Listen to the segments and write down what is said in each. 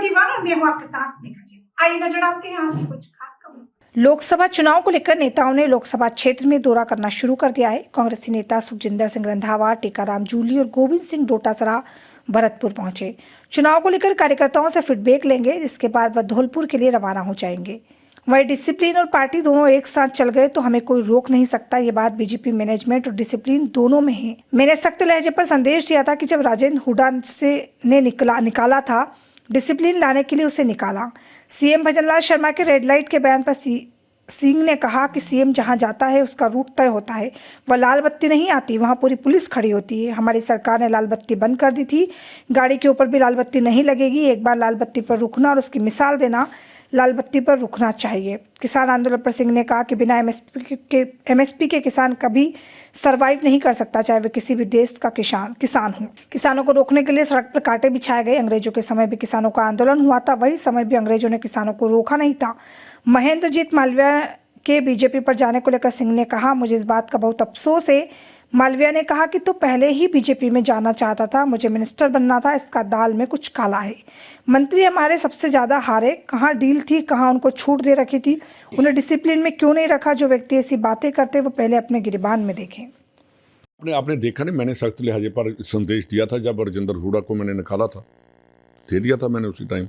21 और मैं हूँ आपके साथ मेघा जी। आइए नजर डालते हैं आज की कुछ खास खबरों। लोकसभा चुनाव को लेकर नेताओं ने लोकसभा क्षेत्र में दौरा करना शुरू कर दिया है। कांग्रेसी नेता सुखजिंदर सिंह रंधावा, टीकाराम जूली और गोविंद सिंह डोटासरा भरतपुर पहुंचे। चुनाव को लेकर कार्यकर्ताओं से फीडबैक लेंगे, जिसके बाद वह धौलपुर के लिए रवाना हो जाएंगे। वही डिसिप्लिन और पार्टी दोनों एक साथ चल गए तो हमें कोई रोक नहीं सकता, ये बात बीजेपी मैनेजमेंट और डिसिप्लिन दोनों में है। मैंने सख्त लहजे पर संदेश दिया था कि जब राजेंद्र हुड्डा ने निकाला था, डिसिप्लिन लाने के लिए उसे निकाला। सीएम भजनलाल शर्मा के रेड लाइट के बयान पर सिंह ने कहा कि सीएम जहां जाता है उसका रूट तय होता है। वह लाल बत्ती नहीं आती, वहां पूरी पुलिस खड़ी होती है। हमारी सरकार ने लाल बत्ती बंद कर दी थी, गाड़ी के ऊपर भी लाल बत्ती नहीं लगेगी। एक बार लाल बत्ती पर रुकना और उसकी मिसाल देना, लाल बत्ती पर रुकना चाहिए। किसान आंदोलन पर सिंह ने कहा कि बिना एमएसपी के किसान कभी सरवाइव नहीं कर सकता, चाहे वे किसी भी देश का किसान हो। किसानों को रोकने के लिए सड़क पर कांटे बिछाए गए। अंग्रेजों के समय भी किसानों का आंदोलन हुआ था, वही समय भी अंग्रेजों ने किसानों को रोका नहीं था। महेंद्रजीत मालवीय के बीजेपी पर जाने को लेकर सिंह ने कहा, मुझे इस बात का बहुत अफसोस है। मालवीय ने कहा कि तो पहले ही बीजेपी में जाना चाहता था, मुझे मिनिस्टर बनना था, इसका दाल में कुछ काला है। मंत्री हमारे सबसे ज़्यादा हारे, कहाँ डील थी, कहाँ उनको छूट दे रखी थी, उन्हें डिसिप्लिन में क्यों नहीं रखा। जो व्यक्ति ऐसी बातें करते वो पहले अपने गिरबान में देखें। आपने देखा नहीं, मैंने सख्त लिहाजे पर संदेश दिया था जब राजेंद्र हुड्डा को मैंने निकाला था, दे दिया था मैंने उसी टाइम।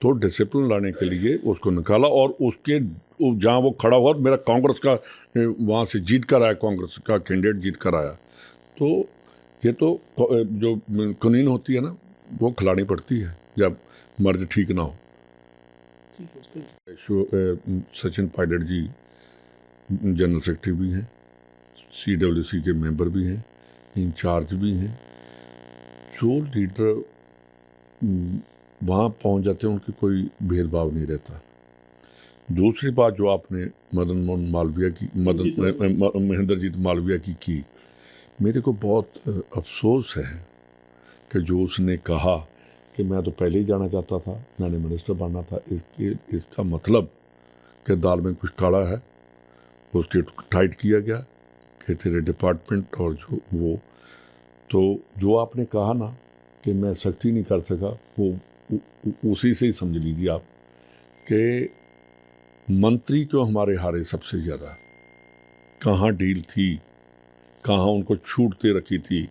तो डिसिप्लिन लाने के लिए उसको निकाला और उसके जहाँ वो खड़ा हुआ, मेरा कांग्रेस का वहाँ से जीत कर आया, कांग्रेस का कैंडिडेट जीत कर आया। तो ये तो जो कानून होती है ना, वो खिलानी पड़ती है जब मर्ज ठीक ना हो। सचिन पायलट जी जनरल सेक्रेटरी भी हैं, CWC के मेंबर भी हैं, इंचार्ज भी हैं। जो लीडर वहाँ पहुँच जाते हैं उनकी कोई भेदभाव नहीं रहता। दूसरी बात जो आपने महेंद्रजीत मालवीय की मेरे को बहुत अफसोस है कि जो उसने कहा कि मैं तो पहले ही जाना चाहता था, मैंने मिनिस्टर बनना था। इसका मतलब कि दाल में कुछ काला है, उसके टाइट किया गया कि तेरे डिपार्टमेंट और तो जो आपने कहा ना कि मैं सख्ती नहीं कर सका, वो उसी से ही समझ लीजिए आप कि मंत्री क्यों हमारे हारे सबसे ज़्यादा। कहाँ डील थी, कहाँ उनको छूट दे रखी थी,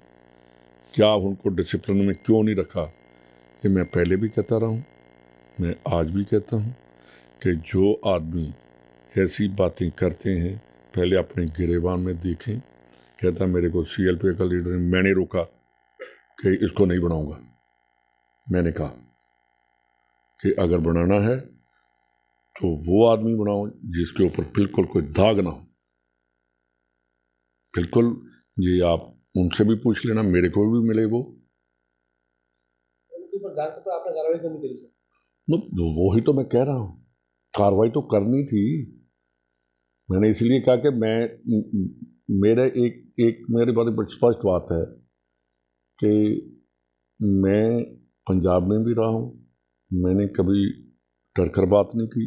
क्या उनको डिसिप्लिन में क्यों नहीं रखा। ये मैं पहले भी कहता रहा हूँ, मैं आज भी कहता हूँ कि जो आदमी ऐसी बातें करते हैं पहले अपने गिरेबान में देखें। कहता मेरे को CLP का लीडर, मैंने रोका कि इसको नहीं बनाऊंगा। मैंने कहा कि अगर बनाना है तो वो आदमी बनाओ जिसके ऊपर बिल्कुल कोई दाग ना हो। बिल्कुल, ये आप उनसे भी पूछ लेना, मेरे को भी मिले वो। उनके ऊपर दाग पर आपने कार्रवाई क्यों नहीं करी सर? वो ही तो मैं कह रहा हूँ, कार्रवाई तो करनी थी। मैंने इसलिए कहा कि मेरे बारे में स्पष्ट बात है कि मैं पंजाब में भी रहा हूँ, मैंने कभी डर कर बात नहीं की।